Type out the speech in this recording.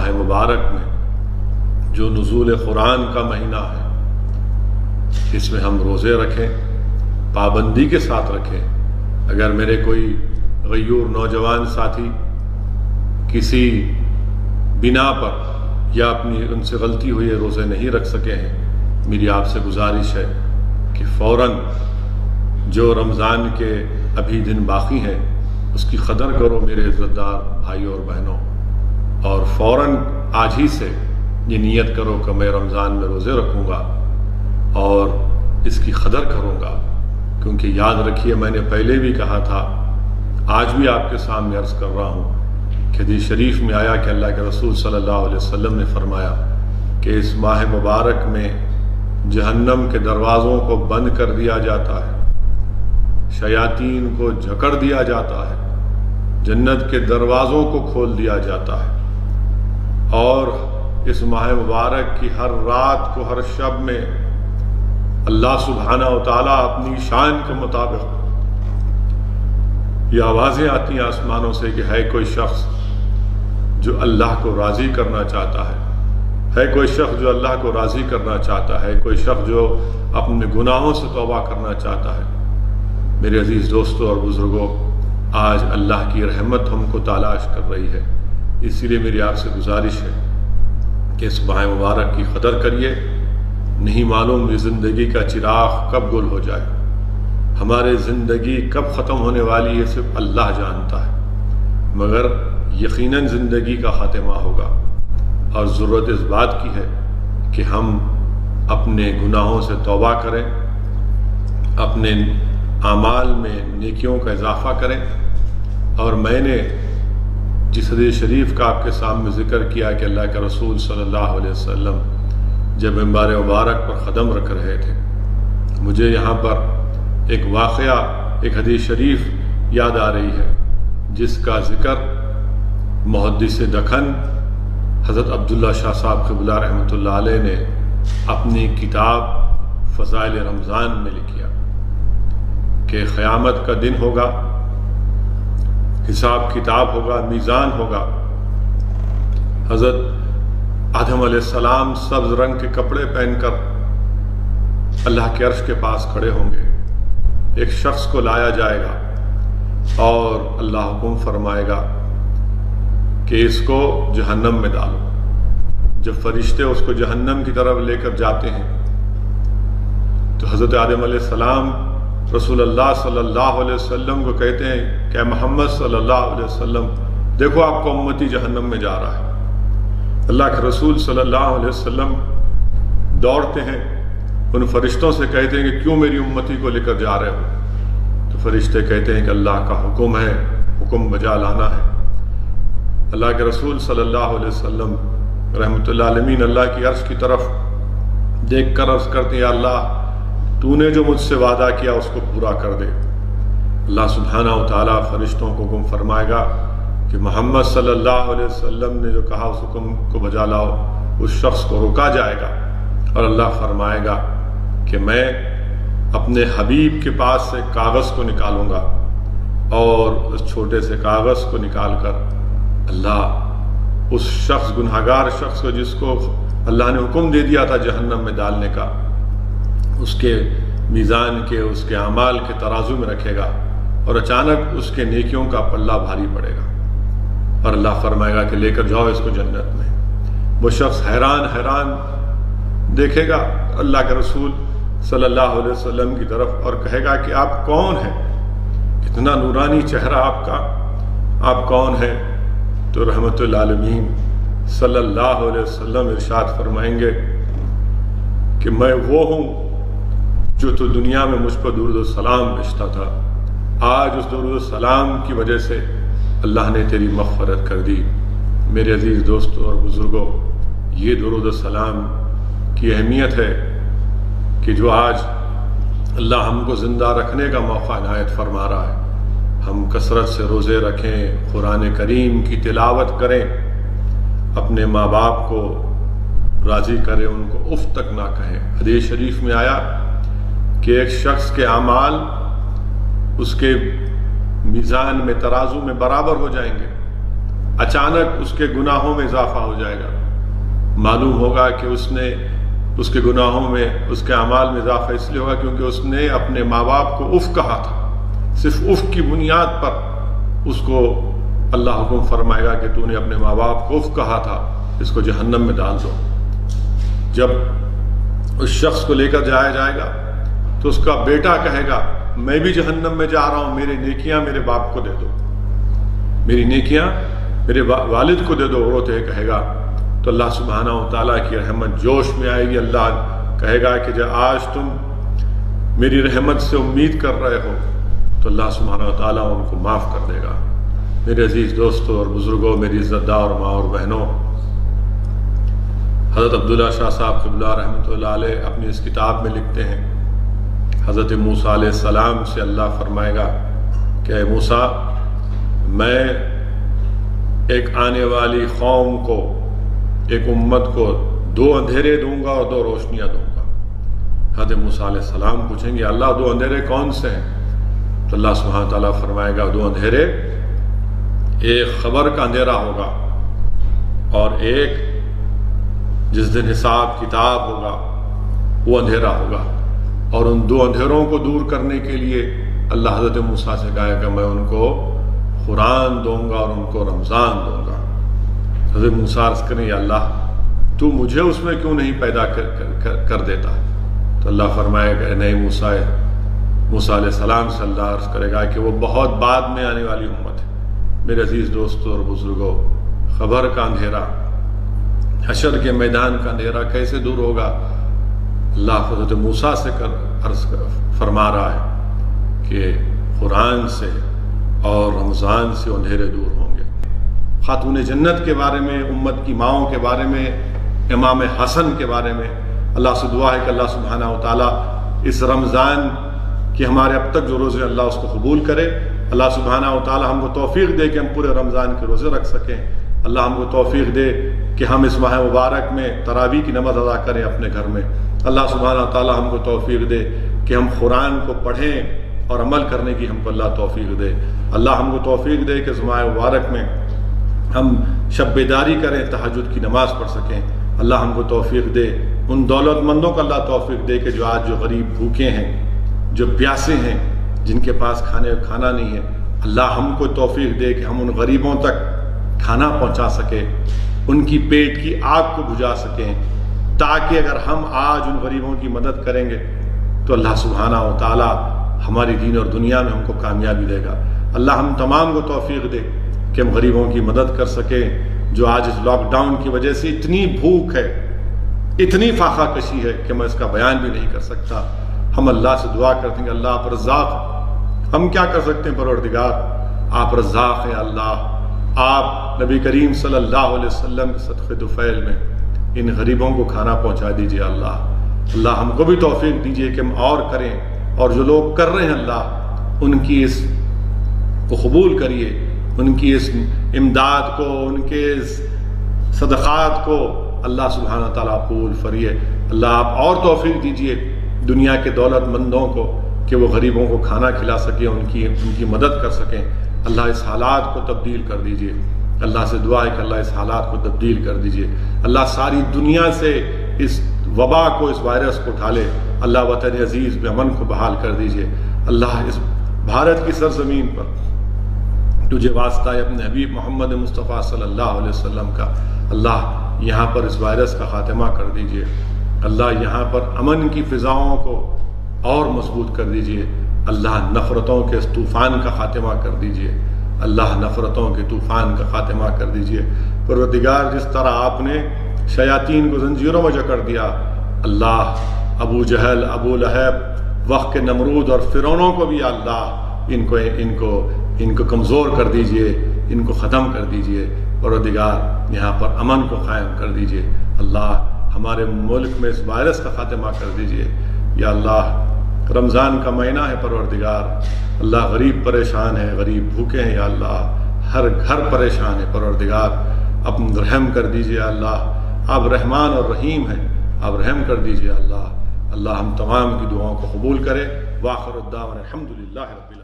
ماہ مبارک میں جو نزول قرآن کا مہینہ ہے، اس میں ہم روزے رکھیں، پابندی کے ساتھ رکھیں۔ اگر میرے کوئی غیور نوجوان ساتھی کسی بنا پر یا اپنی ان سے غلطی ہوئی روزے نہیں رکھ سکے ہیں، میری آپ سے گزارش ہے کہ فوراً جو رمضان کے ابھی دن باقی ہیں اس کی قدر کرو میرے عزت دار بھائیوں اور بہنوں، اور فوراً آج ہی سے یہ نیت کرو کہ میں رمضان میں روزے رکھوں گا اور اس کی قدر کروں گا، کیونکہ یاد رکھیے میں نے پہلے بھی کہا تھا، آج بھی آپ کے سامنے عرض کر رہا ہوں کہ حدیث شریف میں آیا کہ اللہ کے رسول صلی اللہ علیہ وسلم نے فرمایا کہ اس ماہ مبارک میں جہنم کے دروازوں کو بند کر دیا جاتا ہے، شیاطین کو جکڑ دیا جاتا ہے، جنت کے دروازوں کو کھول دیا جاتا ہے، اور اس ماہ مبارک کی ہر رات کو، ہر شب میں اللہ سبحانہ و تعالیٰ اپنی شان کے مطابق یہ آوازیں آتی ہیں آسمانوں سے کہ ہے کوئی شخص جو اللہ کو راضی کرنا چاہتا ہے کوئی شخص جو اللہ کو راضی کرنا چاہتا ہے، کوئی شخص جو اپنے گناہوں سے توبہ کرنا چاہتا ہے۔ میرے عزیز دوستوں اور بزرگوں، آج اللہ کی رحمت ہم کو تلاش کر رہی ہے، اسی لیے میری آپ سے گزارش ہے کہ اس ماہ مبارک کی قدر کریے۔ نہیں معلوم یہ زندگی کا چراغ کب گل ہو جائے، ہمارے زندگی کب ختم ہونے والی ہے صرف اللہ جانتا ہے، مگر یقیناً زندگی کا خاتمہ ہوگا، اور ضرورت اس بات کی ہے کہ ہم اپنے گناہوں سے توبہ کریں، اپنے اعمال میں نیکیوں کا اضافہ کریں۔ اور میں نے جس حدیث شریف کا آپ کے سامنے ذکر کیا کہ اللہ کے رسول صلی اللہ علیہ وسلم جب منبر مبارک پر قدم رکھ رہے تھے، مجھے یہاں پر ایک واقعہ، ایک حدیث شریف یاد آ رہی ہے جس کا ذکر محدث دکن حضرت عبداللہ شاہ صاحب قبلہ رحمۃ اللہ علیہ نے اپنی کتاب فضائل رمضان میں لکھا کہ قیامت کا دن ہوگا، حساب کتاب ہوگا، میزان ہوگا، حضرت آدم علیہ السلام سبز رنگ کے کپڑے پہن کر اللہ کے عرش کے پاس کھڑے ہوں گے، ایک شخص کو لایا جائے گا اور اللہ حکم فرمائے گا کہ اس کو جہنم میں ڈالو۔ جب فرشتے اس کو جہنم کی طرف لے کر جاتے ہیں تو حضرت آدم علیہ السلام رسول اللہ صلی اللہ علیہ وسلم کو کہتے ہیں کہ محمد صلی اللہ علیہ وسلم دیکھو آپ کو امتی جہنم میں جا رہا ہے۔ اللہ کے رسول صلی اللہ علیہ وسلم دوڑتے ہیں، ان فرشتوں سے کہتے ہیں کہ کیوں میری امتی کو لے کر جا رہے ہو؟ تو فرشتے کہتے ہیں کہ اللہ کا حکم ہے، حکم بجا لانا ہے۔ اللہ کے رسول صلی اللہ علیہ وسلم رحمۃ اللہ علیہ اللہ کی عرش کی طرف دیکھ کر عرض کرتے ہیں، یا اللہ تو نے جو مجھ سے وعدہ کیا اس کو پورا کر دے۔ اللہ سبحانہ و تعالیٰ فرشتوں کو حکم فرمائے گا کہ محمد صلی اللہ علیہ وسلم نے جو کہا اس حکم کو بجا لاؤ۔ اس شخص کو روکا جائے گا اور اللہ فرمائے گا کہ میں اپنے حبیب کے پاس سے کاغذ کو نکالوں گا، اور اس چھوٹے سے کاغذ کو نکال کر اللہ اس شخص، گنہگار شخص کو جس کو اللہ نے حکم دے دیا تھا جہنم میں ڈالنے کا، اس کے میزان کے، اس کے اعمال کے ترازو میں رکھے گا، اور اچانک اس کے نیکیوں کا پلہ بھاری پڑے گا، اور اللہ فرمائے گا کہ لے کر جاؤ اس کو جنت میں۔ وہ شخص حیران حیران دیکھے گا اللہ کے رسول صلی اللہ علیہ وسلم کی طرف اور کہے گا کہ آپ کون ہیں؟ کتنا نورانی چہرہ آپ کا، آپ کون ہیں؟ تو رحمت اللہ علیہ صلی اللہ علیہ وسلم ارشاد فرمائیں گے کہ میں وہ ہوں جو تو دنیا میں مجھ پر درود و سلام بھیجتا تھا، آج اس درود و سلام کی وجہ سے اللہ نے تیری مغفرت کر دی۔ میرے عزیز دوستوں اور بزرگوں، یہ درود و سلام کی اہمیت ہے کہ جو آج اللہ ہم کو زندہ رکھنے کا موقع عنایت فرما رہا ہے۔ ہم کثرت سے روزے رکھیں، قرآن کریم کی تلاوت کریں، اپنے ماں باپ کو راضی کریں، ان کو اف تک نہ کہیں۔ حدیث شریف میں آیا کہ ایک شخص کے اعمال اس کے میزان میں، ترازو میں برابر ہو جائیں گے، اچانک اس کے گناہوں میں اضافہ ہو جائے گا۔ معلوم ہوگا کہ اس کے گناہوں میں، اس کے اعمال میں اضافہ اس لیے ہوگا کیونکہ اس نے اپنے ماں باپ کو اف کہا تھا۔ صرف اف کی بنیاد پر اس کو اللہ حکم فرمائے گا کہ تو نے اپنے ماں باپ کو اف کہا تھا، اس کو جہنم میں ڈال دو۔ جب اس شخص کو لے کر جایا جائے گا تو اس کا بیٹا کہے گا میں بھی جہنم میں جا رہا ہوں، میری نیکیاں میرے باپ کو دے دو، میری نیکیاں میرے والد کو دے دو۔ عورت یہ کہے گا تو اللہ سبحانہ و تعالیٰ کی رحمت جوش میں آئے گی۔ اللہ کہے گا کہ جب آج تم میری رحمت سے امید کر رہے ہو تو اللہ سبحانہ و تعالیٰ ان کو معاف کر دے گا۔ میرے عزیز دوستوں اور بزرگوں، میری عزت دار ماں اور بہنوں، حضرت عبداللہ شاہ صاحب قبلہ رحمۃ اللہ علیہ اپنی اس کتاب میں لکھتے ہیں، حضرت موسیٰ علیہ السلام سے اللہ فرمائے گا کہ اے موسیٰ، میں ایک آنے والی قوم کو، ایک امت کو 2 اندھیرے دوں گا اور 2 روشنیاں دوں گا۔ حضرت موسیٰ علیہ السلام پوچھیں گے اللہ 2 اندھیرے کون سے ہیں؟ تو اللہ سبحانہ تعالیٰ فرمائے گا 2 اندھیرے، ایک خبر کا اندھیرا ہوگا اور ایک جس دن حساب کتاب ہوگا وہ اندھیرا ہوگا۔ اور ان 2 اندھیروں کو دور کرنے کے لیے اللہ حضرت موسیٰ سے کہا کہ میں ان کو قرآن دوں گا اور ان کو رمضان دوں گا۔ حضرت موسیٰ عرض کریں یا اللہ تو مجھے اس میں کیوں نہیں پیدا کر دیتا؟ تو اللہ فرمائے کہ نہیں موسیٰ علیہ السلام سے اللہ عرض کرے گا کہ وہ بہت بعد میں آنے والی امت ہے۔ میرے عزیز دوستوں اور بزرگوں، خبر کا اندھیرا، حشر کے میدان کا اندھیرا کیسے دور ہوگا؟ اللہ حضرت موسیٰ سے عرض فرما رہا ہے کہ قرآن سے اور رمضان سے اندھیرے دور ہوں گے۔ خاتون جنت کے بارے میں، امت کی ماؤں کے بارے میں، امام حسن کے بارے میں اللہ سے دعا ہے کہ اللہ سبحانہ و تعالیٰ اس رمضان کے ہمارے اب تک جو روزے اللہ اس کو قبول کرے۔ اللہ سبحانہ و تعالیٰ ہم کو توفیق دے کہ ہم پورے رمضان کے روزے رکھ سکیں۔ اللہ ہم کو توفیق دے کہ ہم اس ماہ مبارک میں تراویح کی نماز ادا کریں اپنے گھر میں۔ اللہ سبحانہ و تعالیٰ ہم کو توفیق دے کہ ہم قرآن کو پڑھیں اور عمل کرنے کی ہم کو اللہ توفیق دے۔ اللہ ہم کو توفیق دے کہ اس ماہ مبارک میں ہم شب بیداری کریں، تہجد کی نماز پڑھ سکیں۔ اللہ ہم کو توفیق دے، ان دولت مندوں کو اللہ توفیق دے کہ جو آج جو غریب بھوکے ہیں، جو پیاسے ہیں، جن کے پاس کھانا نہیں ہے، اللہ ہم کو توفیق دے کہ ہم ان غریبوں تک کھانا پہنچا سکیں، ان کی پیٹ کی آگ کو بجھا سکیں، تاکہ اگر ہم آج ان غریبوں کی مدد کریں گے تو اللہ سبحانہ و تعالیٰ ہماری دین اور دنیا میں ہم کو کامیابی دے گا۔ اللہ ہم تمام کو توفیق دے کہ ہم غریبوں کی مدد کر سکیں، جو آج اس لاک ڈاؤن کی وجہ سے اتنی بھوک ہے، اتنی فاقہ کشی ہے کہ میں اس کا بیان بھی نہیں کر سکتا۔ ہم اللہ سے دعا کرتے ہیں کہ اللہ آپ رزاق، ہم کیا کر سکتے ہیں پروردگار، آپ رزاق ہیں اللہ، آپ نبی کریم صلی اللہ علیہ وسلم کے صدقے طفیل میں ان غریبوں کو کھانا پہنچا دیجئے اللہ ہم کو بھی توفیق دیجئے کہ ہم اور کریں، اور جو لوگ کر رہے ہیں اللہ ان کی اس کو قبول کریے، ان کی اس امداد کو، ان کے اس صدقات کو اللہ سبحانہ تعالیٰ قبول فریے۔ اللہ آپ اور توفیق دیجئے دنیا کے دولت مندوں کو کہ وہ غریبوں کو کھانا کھلا سکیں، ان کی مدد کر سکیں۔ اللہ اس حالات کو تبدیل کر دیجئے۔ اللہ سے دعا ہے کہ اللہ اس حالات کو تبدیل کر دیجئے۔ اللہ ساری دنیا سے اس وبا کو، اس وائرس کو اٹھا لے۔ اللہ وطن عزیز میں امن کو بحال کر دیجئے۔ اللہ اس بھارت کی سرزمین پر تجھے واسطہ ہے اپنے حبیب محمد مصطفیٰ صلی اللہ علیہ وسلم کا، اللہ یہاں پر اس وائرس کا خاتمہ کر دیجئے۔ اللہ یہاں پر امن کی فضاؤں کو اور مضبوط کر دیجئے۔ اللہ نفرتوں کے اس طوفان کا خاتمہ کر دیجئے۔ اللہ نفرتوں کے طوفان کا خاتمہ کر دیجئے۔ پروردگار جس طرح آپ نے شیاطین کو زنجیروں میں جکڑ دیا، اللہ ابو جہل، ابو لہب، وقت کے نمرود اور فرعونوں کو بھی اللہ ان کو کمزور کر دیجئے، ان کو ختم کر دیجئے۔ پروردگار یہاں پر امن کو قائم کر دیجئے۔ اللہ ہمارے ملک میں اس وائرس کا خاتمہ کر دیجئے۔ یا اللہ رمضان کا مہینہ ہے پروردگار، اللہ غریب پریشان ہے، غریب بھوکے ہیں، یا اللہ ہر گھر پریشان ہے پروردگار، اپنا رحم کر دیجئے اللہ، آپ رحمان اور رحیم ہیں، آپ رحم کر دیجئے اللہ۔ اللہ ہم تمام کی دعاؤں کو قبول کرے۔ وآخر الدعوانا الحمدللہ رب العالمین۔